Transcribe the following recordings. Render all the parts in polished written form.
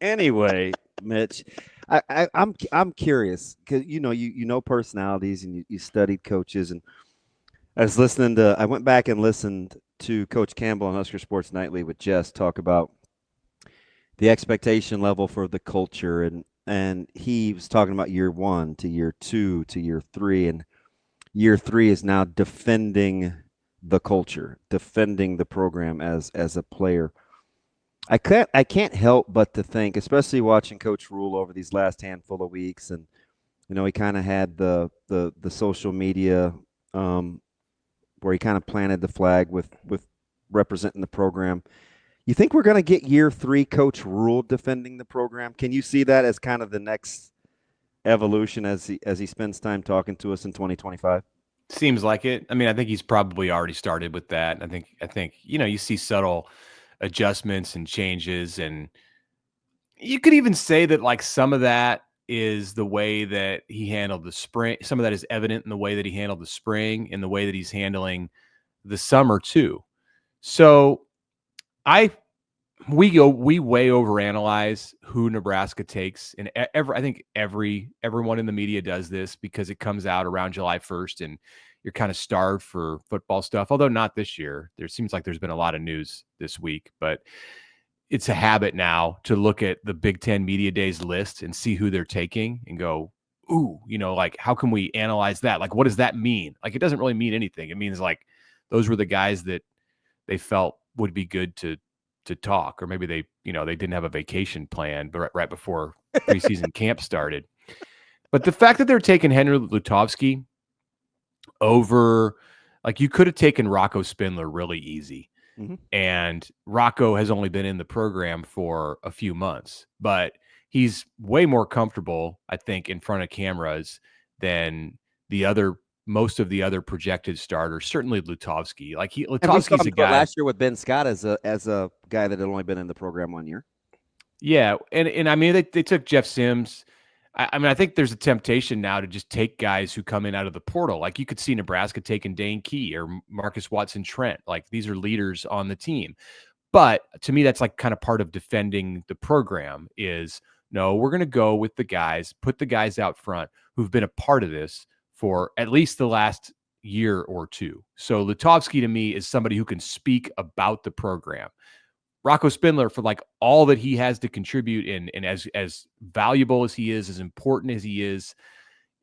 Anyway, Mitch, I'm curious because you know personalities and you studied coaches, and I went back and listened to Coach Campbell on Husker Sports Nightly with Jess talk about the expectation level for the culture, and he was talking about year 1 to year 2 to year 3, and year 3 is now defending the culture, defending the program as a player. I can't help but to think, especially watching Coach Rhule over these last handful of weeks, and he kind of had the social media where he kind of planted the flag with representing the program. You think we're going to get year 3 Coach Rhule defending the program? Can you see that as kind of the next evolution as he spends time talking to us in 2025? Seems like it. I mean, I think he's probably already started with that. I think you see subtle adjustments and changes, and you could even say that like some of that is the way that he handled the spring. Some of that is evident in the way that he handled the spring and the way that he's handling the summer too. So I we way overanalyze who Nebraska takes, and I think everyone in the media does this because it comes out around July 1st, and you're kind of starved for football stuff. Although not this year, there seems like there's been a lot of news this week, but it's a habit now to look at the Big Ten Media Days list and see who they're taking and go, ooh, like how can we analyze that? Like, what does that mean? Like, it doesn't really mean anything. It means like those were the guys that they felt would be good to talk, or maybe they didn't have a vacation plan, but right before preseason camp started. But the fact that they're taking Henry Lutovsky over, like, you could have taken Rocco Spindler really easy. Mm-hmm. And Rocco has only been in the program for a few months, but he's way more comfortable, I think, in front of cameras than most of the other projected starters. Certainly Lutovsky. Like Lutovsky's a guy last year with Ben Scott as a guy that had only been in the program 1 year. Yeah, and I mean they took Jeff Sims. I mean, I think there's a temptation now to just take guys who come in out of the portal. Like you could see Nebraska taking Dane Key or Marcus Watson Trent. Like these are leaders on the team. But to me, that's like kind of part of defending the program is, no, we're going to go with the guys, put the guys out front who've been a part of this for at least the last year or two. So Lutovsky to me is somebody who can speak about the program. Rocco Spindler, for like all that he has to contribute and as valuable as he is, as important as he is,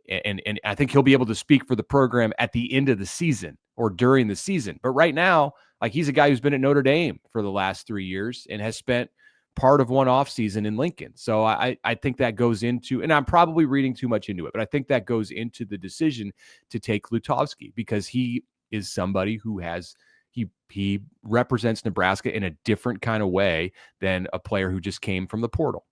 and I think he'll be able to speak for the program at the end of the season or during the season. But right now, like he's a guy who's been at Notre Dame for the last 3 years and has spent part of one offseason in Lincoln. So I think that goes into, and I'm probably reading too much into it, but I think that goes into the decision to take Lutovsky because he is somebody who has he represents Nebraska in a different kind of way than a player who just came from the portal.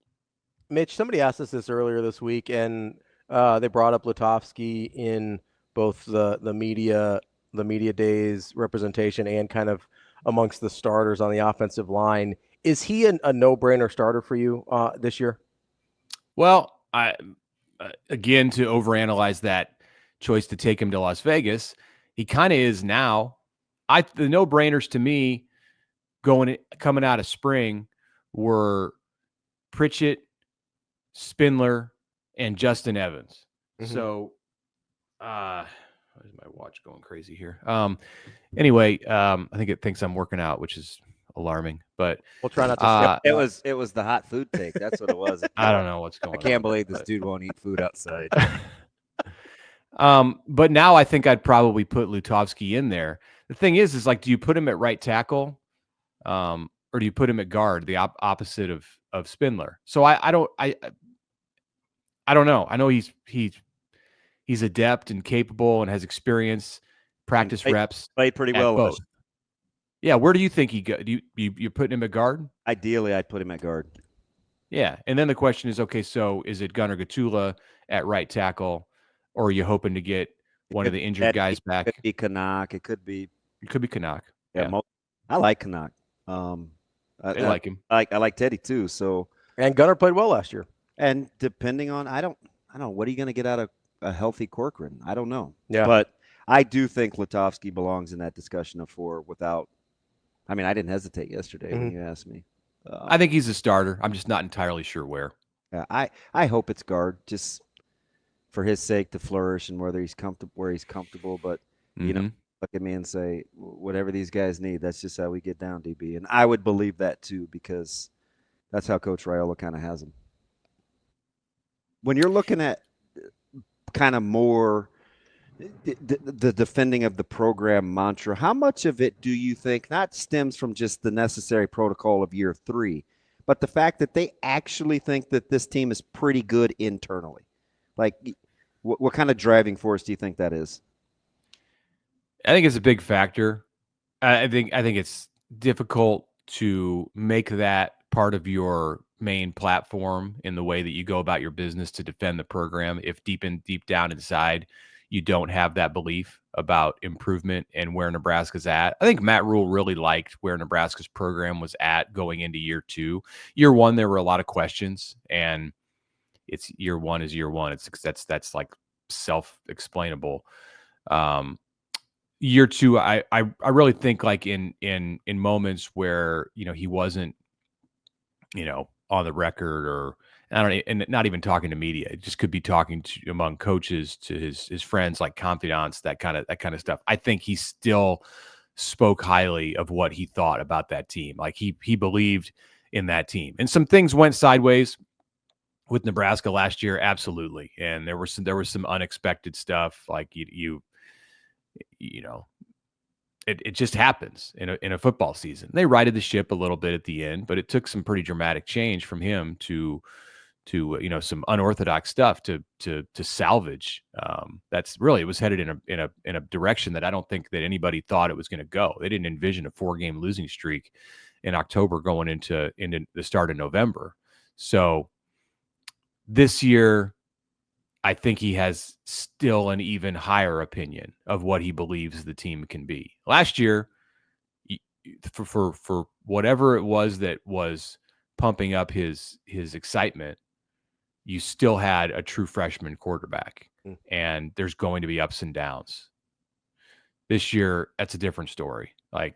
Mitch, somebody asked us this earlier this week, and they brought up Lutovsky in both the media days representation and kind of amongst the starters on the offensive line. Is he a no-brainer starter for you this year? Well, again, to overanalyze that choice to take him to Las Vegas, he kind of is now. The no-brainers to me coming out of spring were Pritchett, Spindler, and Justin Evans. Mm-hmm. So, why is my watch going crazy here? Anyway, I think it thinks I'm working out, which is alarming. But we'll try not to. It was the hot food take. That's what it was. I don't know what's going on. I can't believe this dude won't eat food outside. But now I think I'd probably put Lutovsky in there. The thing is like, do you put him at right tackle, or do you put him at guard, the opposite of Spindler? So I don't know. I know he's adept and capable and has experience, practice reps. Played pretty well both. Yeah, where do you think he go? Do you putting him at guard? Ideally, I'd put him at guard. Yeah, and then the question is, okay, so is it Gunnar Gatula at right tackle, or are you hoping to get one of the injured guys back? It could be Canuck. It could be Canuck. Yeah. I like Canuck. I like him. I like Teddy too. So, and Gunnar played well last year. And depending on, I don't know, what are you going to get out of a healthy Corcoran? I don't know. Yeah. But I do think Lutovsky belongs in that discussion of four without. I mean, I didn't hesitate yesterday when you asked me. I think he's a starter. I'm just not entirely sure where. I hope it's guard, just for his sake to flourish and where he's comfortable. But Mm-hmm. look at me and say whatever these guys need. That's just how we get down, DB. And I would believe that too because that's how Coach Raiola kind of has them. When you're looking at kind of more the defending of the program mantra, how much of it do you think not stems from just the necessary protocol of year 3, but the fact that they actually think that this team is pretty good internally? Like, what kind of driving force do you think that is? I think it's a big factor. I think it's difficult to make that part of your main platform in the way that you go about your business to defend the program if deep down inside you don't have that belief about improvement and where Nebraska's at. I think Matt Rhule really liked where Nebraska's program was at going into year 2. Year 1 there were a lot of questions, and it's year 1 is year 1. That's like self-explainable. Year 2, I really think like in moments where he wasn't on the record, or I don't, and not even talking to media, it just could be talking to among coaches, to his friends, like confidants, that kind of stuff. I think he still spoke highly of what he thought about that team. Like he believed in that team, and some things went sideways with Nebraska last year, absolutely, and there was some unexpected stuff, like you know. It just happens in a football season. They righted the ship a little bit at the end, but it took some pretty dramatic change from him to some unorthodox stuff to salvage. That's really, it was headed in a direction that I don't think that anybody thought it was going to go. They didn't envision a 4-game losing streak in October going into the start of November. So this year, I think he has still an even higher opinion of what he believes the team can be. Last year, for whatever it was that was pumping up his excitement, you still had a true freshman quarterback, and there's going to be ups and downs. This year, that's a different story. Like,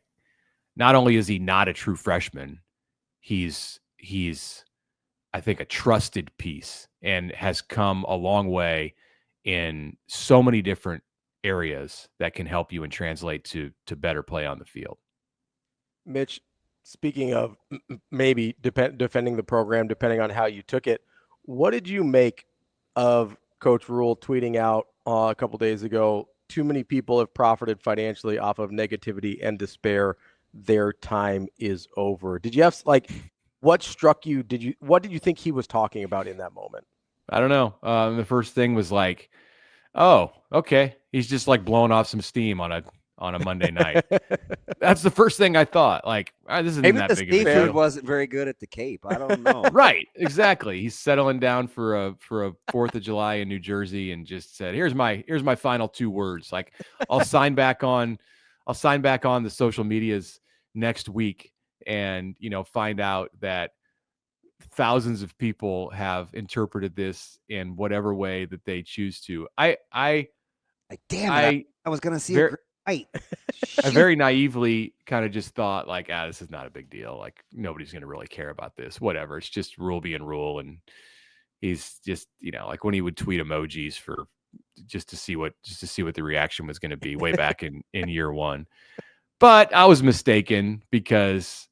not only is he not a true freshman, he's I think a trusted piece and has come a long way in so many different areas that can help you and translate to better play on the field. Mitch, speaking of maybe defending the program, depending on how you took it, what did you make of Coach Rhule tweeting out a couple days ago, too many people have profited financially off of negativity and despair. Their time is over. Did you have, like, what struck you? What did you think he was talking about in that moment? I don't know. The first thing was like, oh, okay. He's just like blowing off some steam on a Monday night. That's the first thing I thought. Like, this isn't Maybe that the big of a seafood deal. wasn't very good at the Cape. I don't know. Right, exactly. He's settling down for a 4th of July in New Jersey, and just said, "Here's my final 2 words. Like, I'll sign back on the social medias next week, and find out that thousands of people have interpreted this in whatever way that they choose to." Damn it! I was gonna see a great fight. I very naively kind of just thought, like, this is not a big deal. Like, nobody's going to really care about this. Whatever. It's just Rhule being Rhule. And he's just, like when he would tweet emojis for just to see what the reaction was going to be way back in year 1. But I was mistaken, because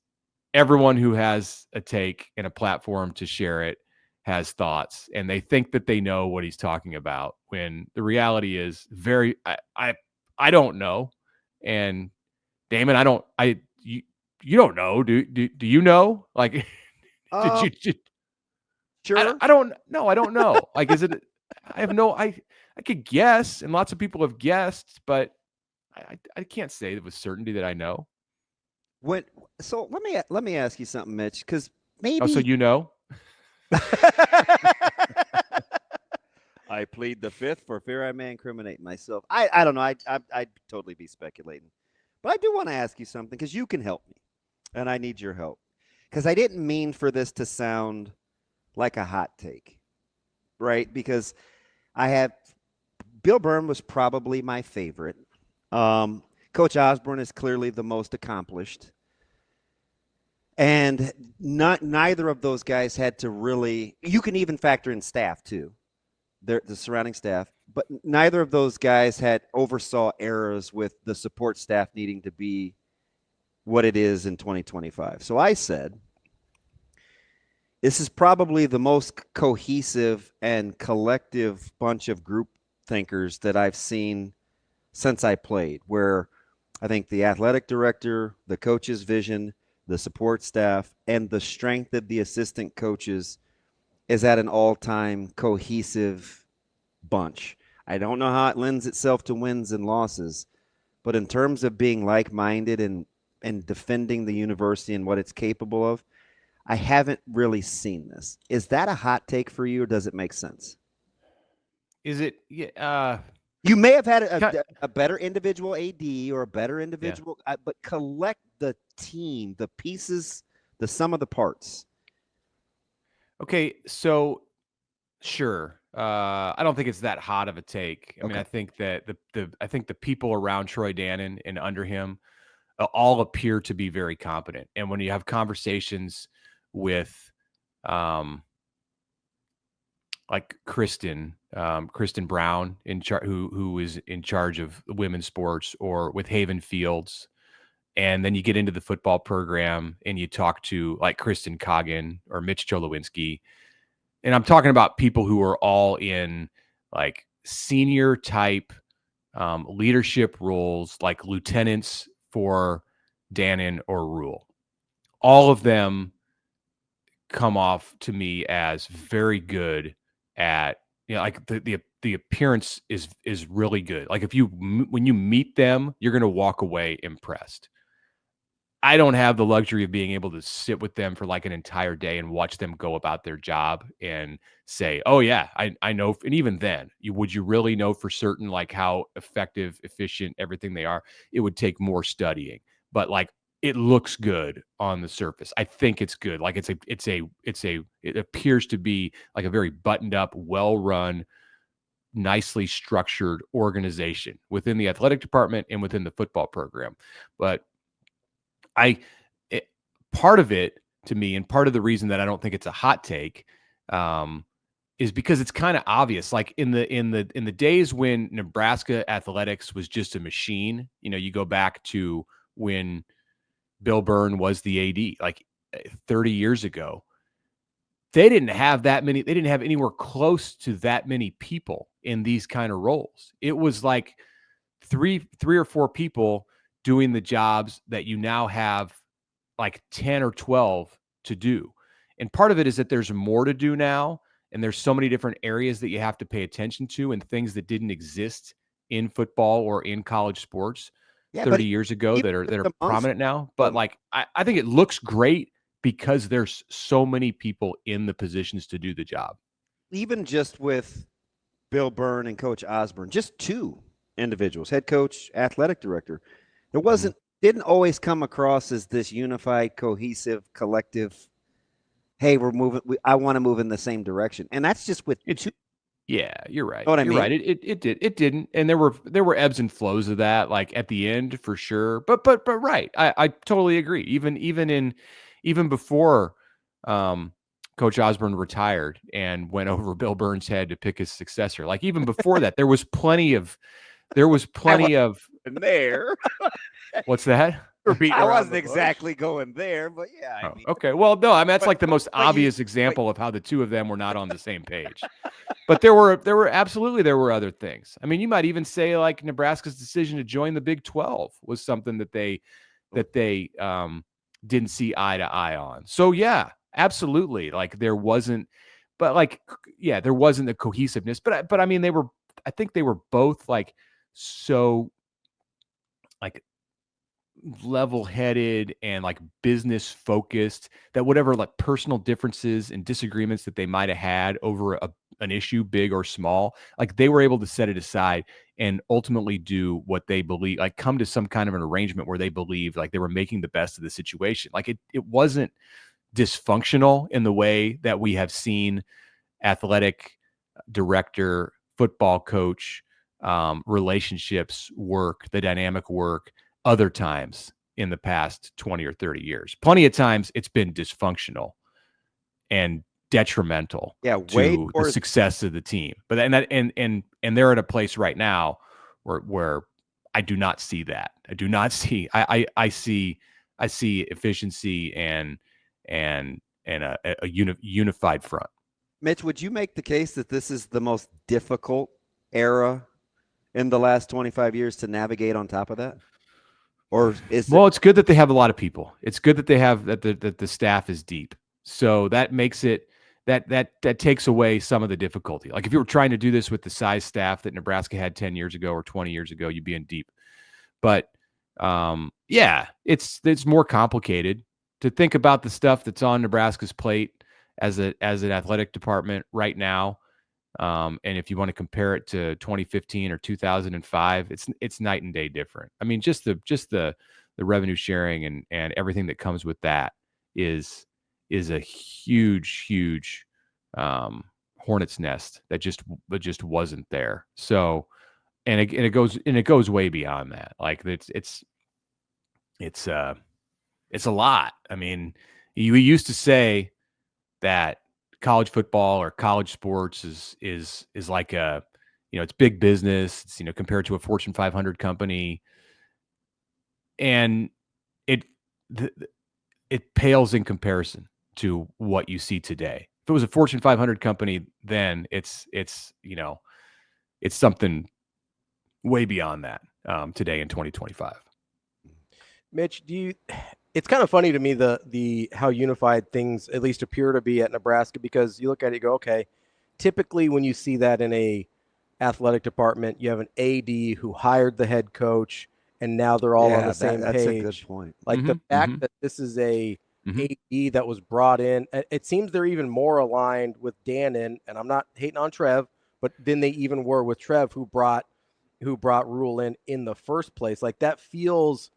everyone who has a take and a platform to share it has thoughts, and they think that they know what he's talking about, when the reality is I don't know. And Damon, you don't know. Do you know? Like, did you? Sure. I don't know. I don't know. Like, is it? I have no. I could guess, and lots of people have guessed, but I can't say with certainty that I know. So let me ask you something, Mitch, because maybe. Oh, so you know? I plead the fifth for fear I may incriminate myself. I don't know. I'd totally be speculating. But I do want to ask you something, because you can help me, and I need your help. Because I didn't mean for this to sound like a hot take, right? Because Bill Byrne was probably my favorite. Coach Osborne is clearly the most accomplished. And neither of those guys had to really. You can even factor in staff too, the surrounding staff. But neither of those guys had oversaw errors with the support staff needing to be what it is in 2025. So I said, this is probably the most cohesive and collective bunch of group thinkers that I've seen since I played, where I think the athletic director, the coach's vision, the support staff, and the strength of the assistant coaches is at an all-time cohesive bunch. I don't know how it lends itself to wins and losses, but in terms of being like-minded and defending the university and what it's capable of, I haven't really seen this. Is that a hot take for you, or does it make sense? Is it? Yeah. You may have had a better individual AD or a better individual, but collect the team, the pieces, the sum of the parts. Okay, so sure. I don't think it's that hot of a take. I mean, I think that the people around Troy Dannon and under him all appear to be very competent. And when you have conversations with like Kristen Brown who is in charge of women's sports, or with Haven Fields, and then you get into the football program and you talk to like Kristen Coggin or Mitch Cholowinski, and I'm talking about people who are all in like senior type leadership roles, like lieutenants for Dannon or Rhule. All of them come off to me as very good at, like the appearance is really good. Like when you meet them, you're going to walk away impressed. I don't have the luxury of being able to sit with them for like an entire day and watch them go about their job and say, oh yeah, I know. And even then, would you really know for certain, like how effective, efficient, everything they are? It would take more studying, but like it looks good on the surface. I think it's good. Like it appears to be like a very buttoned up, well-run, nicely structured organization within the athletic department and within the football program. But part of it to me, and part of the reason that I don't think it's a hot take, is because it's kind of obvious. Like in the days when Nebraska athletics was just a machine, you go back to when Bill Byrne was the AD, like 30 years ago. They didn't have that many. They didn't have anywhere close to that many people in these kind of roles. It was like three or four people doing the jobs that you now have like 10 or 12 to do. And part of it is that there's more to do now. And there's so many different areas that you have to pay attention to, and things that didn't exist in football or in college sports 30 years ago that are prominent now. But like, I think it looks great because there's so many people in the positions to do the job. Even just with Bill Byrne and Coach Osborne, just two individuals, head coach, athletic director, there didn't always come across as this unified, cohesive, collective, hey, we're moving, I want to move in the same direction. And that's just with two. Yeah, you're right. Know what I mean? You're right. It didn't. And there were ebbs and flows of that, like at the end for sure. But right. I totally agree. Even before Coach Osborne retired and went over Bill Byrne's head to pick his successor. Like even before that, there was plenty of there. What's that? I wasn't exactly going there, but yeah. I mean, okay. Well, no, I mean, that's like the most obvious example of how the two of them were not on the same page. But there were other things. I mean, you might even say like Nebraska's decision to join the Big 12 was something that they didn't see eye to eye on. So yeah, absolutely. Like there wasn't the cohesiveness, but I mean, I think they were both like so like level-headed and like business focused that whatever like personal differences and disagreements that they might have had over an issue, big or small, like they were able to set it aside and ultimately do what they believe, like come to some kind of an arrangement where they believed like they were making the best of the situation. Like it wasn't dysfunctional in the way that we have seen athletic director, football coach relationships work, the dynamic work other times in the past 20 or 30 years. Plenty of times it's been dysfunctional and detrimental way to the more. success of the team. But and they're at a place right now where I do not see that. I do not see. I see efficiency and a unified front. Mitch, would you make the case that this is the most difficult era in the last 25 years to navigate on top of that? Or is Well, it's good that they have a lot of people. It's good that they have that the staff is deep. So that makes it that takes away some of the difficulty. Like if you were trying to do this with the size staff that Nebraska had 10 years ago or 20 years ago, you'd be in deep. But yeah, it's more complicated to think about the stuff that's on Nebraska's plate as an athletic department right now. And if you want to compare it to 2015 or 2005, it's night and day different. I mean, just the revenue sharing and everything that comes with that is a huge hornet's nest that just wasn't there. So, and it goes way beyond that. Like it's a lot. I mean, we used to say that college football or college sports is like it's big business. It's, compared to a Fortune 500 company, and it pales in comparison to what you see today. If it was a Fortune 500 company, then it's something way beyond that today in 2025. Mitch, it's kind of funny to me the how unified things at least appear to be at Nebraska, because you look at it and go, okay, typically when you see that in a athletic department, you have an AD who hired the head coach and now they're all on the same page. That's a good point. Like the fact that this is a AD that was brought in, it seems they're even more aligned with Dannon, and I'm not hating on Trev, but then they even were with Trev who brought Rhule in the first place. Like that feels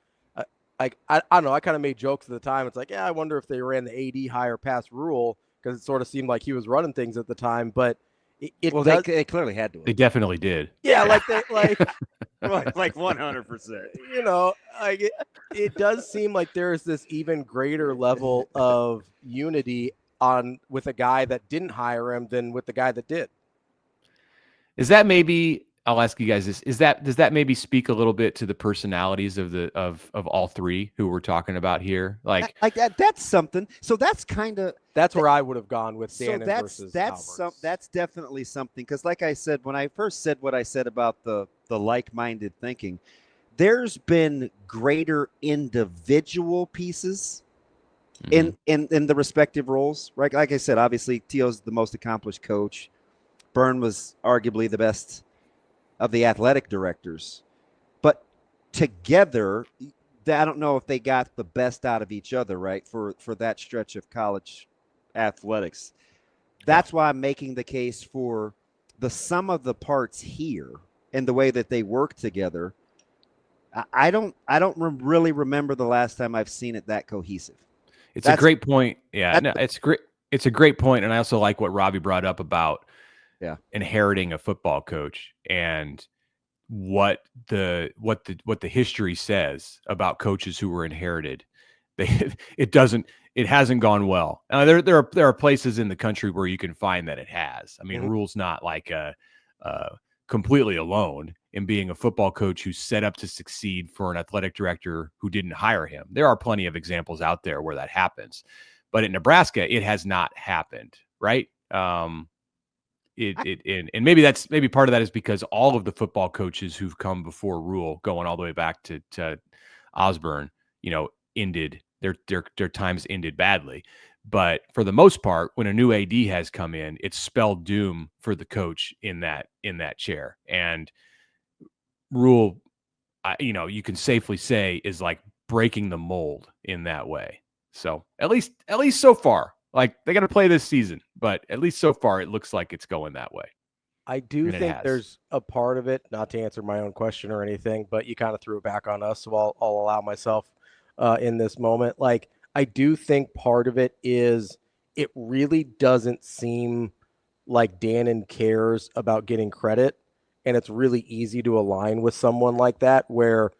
like, I don't know. I kind of made jokes at the time. It's like, yeah, I wonder if they ran the AD hire past Rhule, because it sort of seemed like he was running things at the time. But they clearly had to. They definitely did. Yeah, like 100%. Like it does seem like there is this even greater level of unity with a guy that didn't hire him than with the guy that did. Is that maybe? I'll ask you guys this: does that maybe speak a little bit to the personalities of all three who we're talking about here? Like that's something. So that's where I would have gone with Dannon versus Alberts. That's definitely something, because like I said, when I first said what I said about the like-minded thinking, there's been greater individual pieces in the respective roles, right? Like I said, obviously T.O.'s the most accomplished coach. Byrne was arguably the best of the athletic directors, but together, I don't know if they got the best out of each other, right? For that stretch of college athletics. That's why I'm making the case for the sum of the parts here and the way that they work together. I don't really remember the last time I've seen it that cohesive. It's a great point. Yeah, no, it's great. It's a great point, and I also like what Ravi brought up about inheriting a football coach and what the history says about coaches who were inherited. It hasn't gone well. There are places in the country where you can find that it has. I mean, Rhule's not like completely alone in being a football coach who's set up to succeed for an athletic director who didn't hire him. There are plenty of examples out there where that happens, but in Nebraska, it has not happened, right? And maybe part of that is because all of the football coaches who've come before Rhule, going all the way back to Osborne, ended their times ended badly. But for the most part, when a new AD has come in, it's spelled doom for the coach in that chair. And Rhule, you can safely say, is like breaking the mold in that way. So at least so far, like they got to play this season, but at least so far, it looks like it's going that way. I do think there's a part of it, not to answer my own question or anything, but you kind of threw it back on us, so I'll allow myself in this moment. Like, I do think part of it is it really doesn't seem like Dannon cares about getting credit, and it's really easy to align with someone like that. Where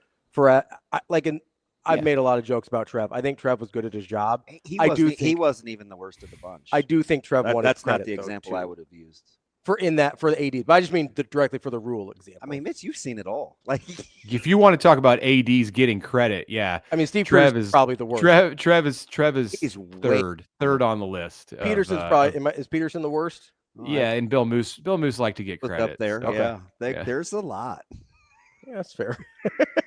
I've made a lot of jokes about Trev. I think Trev was good at his job. He wasn't even the worst of the bunch. I do think Trev wanted that's credit, not the example though, I would have used. For the ADs, but I just mean directly for the Rhule example. I mean, Mitch, you've seen it all. Like, if you want to talk about ADs getting credit, yeah. I mean, Steve Trev is probably the worst. Trev is third on the list. Peterson's is Peterson the worst? Yeah, and Bill Moose like to get credit up there. So. Yeah, there's a lot. Yeah, that's fair.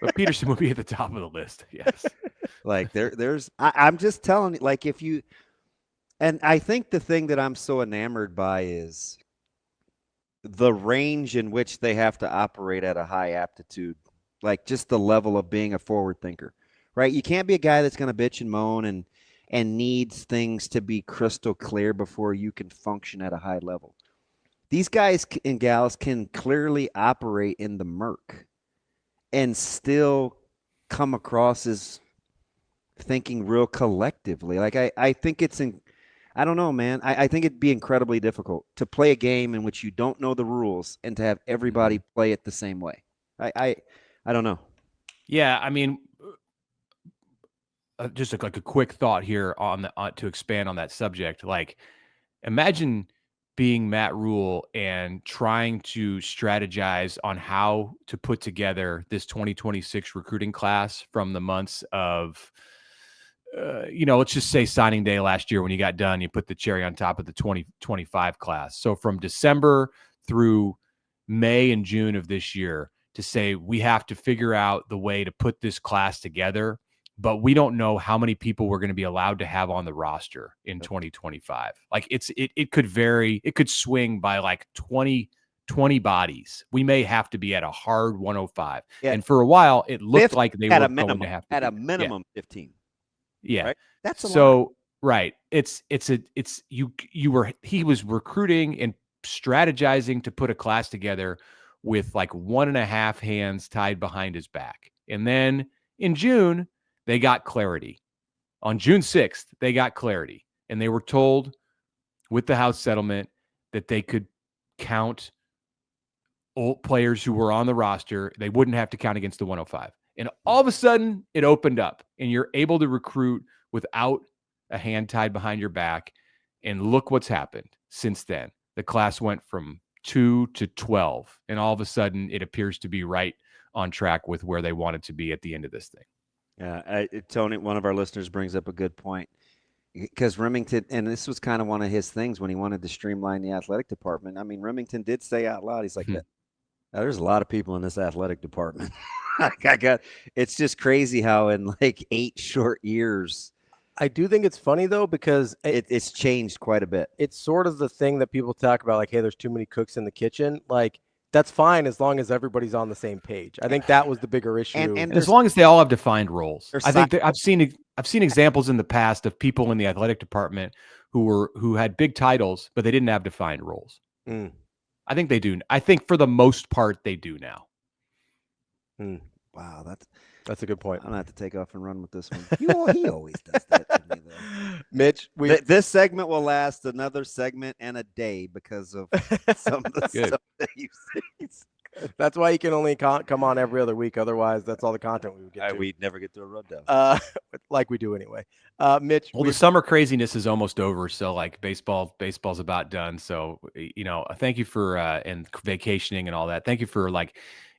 But Peterson would be at the top of the list. Yes. Like I'm just telling you, like and I think the thing that I'm so enamored by is the range in which they have to operate at a high aptitude, like just the level of being a forward thinker, right? You can't be a guy that's going to bitch and moan and needs things to be crystal clear before you can function at a high level. These guys and gals can clearly operate in the murk and still come across as thinking real collectively. Like I think I don't know, man. I think it'd be incredibly difficult to play a game in which you don't know the rules and to have everybody play it the same way. I don't know. Yeah, I mean, just like a quick thought here to expand on that subject. Like, imagine being Matt Rhule and trying to strategize on how to put together this 2026 recruiting class from the months of let's just say signing day last year when you got done, you put the cherry on top of the 2025 class. So from December through May and June of this year to say we have to figure out the way to put this class together, but we don't know how many people we're going to be allowed to have on the roster in 2025. Like it could vary. It could swing by like 20 bodies. We may have to be at a hard 105. Yeah. And for a while, it looked like they were going to have to at a minimum 15. Yeah. Right? That's a so lot. Right. He was recruiting and strategizing to put a class together with like 1.5 hands tied behind his back. And then in June, they got clarity. On June 6th, they got clarity. And they were told with the House settlement that they could count old players who were on the roster. They wouldn't have to count against the 105. And all of a sudden, it opened up, and you're able to recruit without a hand tied behind your back. And look what's happened since then. The class went from 2 to 12, and all of a sudden, it appears to be right on track with where they wanted to be at the end of this thing. Yeah, Tony, one of our listeners brings up a good point. Because Remington, and this was kind of one of his things when he wanted to streamline the athletic department. I mean, Remington did say out loud, he's like, there's a lot of people in this athletic department. It's just crazy how in like 8 short years. I do think it's funny though, because it's changed quite a bit. It's sort of the thing that people talk about, like, hey, there's too many cooks in the kitchen. Like, that's fine as long as everybody's on the same page. I think that was the bigger issue. And as long as they all have defined roles. I think I've seen examples in the past of people in the athletic department who had big titles, but they didn't have defined roles. I think they do. I think for the most part, they do now. Wow, that's a good point. I'm gonna have to take off and run with this one. He always does that to me, though. Mitch, this segment will last another segment and a day because of some of the stuff that you say. That's why you can only come on every other week. Otherwise, that's all the content we would get to. We'd never get to a rundown. Like we do anyway. Mitch. Well, the summer craziness is almost over, so like baseball's about done. So thank you for and vacationing and all that. Thank you for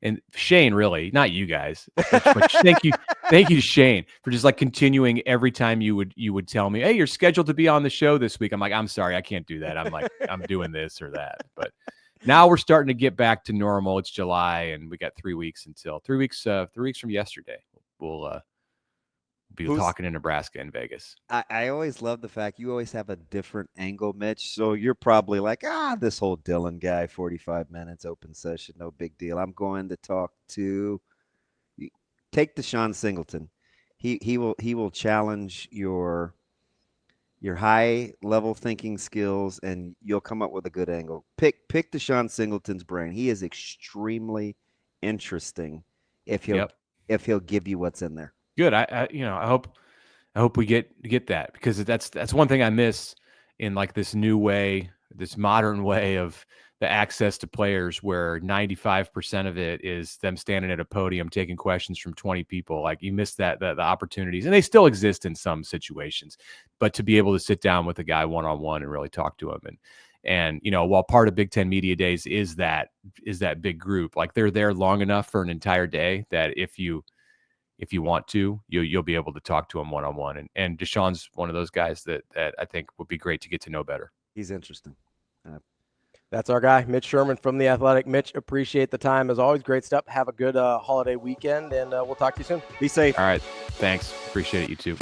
and Shane, really, not you guys, but thank you, Shane, for just like continuing every time you would tell me, hey, you're scheduled to be on the show this week. I'm like, I'm sorry, I can't do that. I'm like, I'm doing this or that, but. Now we're starting to get back to normal. It's July, and we got 3 weeks until 3 weeks. 3 weeks from yesterday, we'll be talking in Nebraska and Vegas. I always love the fact you always have a different angle, Mitch. So you're probably like, this whole Dylan guy, 45 minutes open session, no big deal. I'm going to talk to take Deshaun Singleton. He will challenge your high level thinking skills, and you'll come up with a good angle. Pick Deshaun Singleton's brain. He is extremely interesting if he'll give you what's in there. Good. I hope we get that, because that's one thing I miss in like this new way modern way of the access to players where 95% of it is them standing at a podium taking questions from 20 people. Like, you miss the opportunities, and they still exist in some situations, but to be able to sit down with a guy one-on-one and really talk to him. And, you know, while part of Big Ten Media Days is that big group, like, they're there long enough for an entire day that if you want to, you'll be able to talk to him one-on-one. And Deshaun's one of those guys that I think would be great to get to know better. He's interesting. That's our guy, Mitch Sherman from The Athletic. Mitch, appreciate the time. As always, great stuff. Have a good holiday weekend, and we'll talk to you soon. Be safe. All right. Thanks. Appreciate it. You too.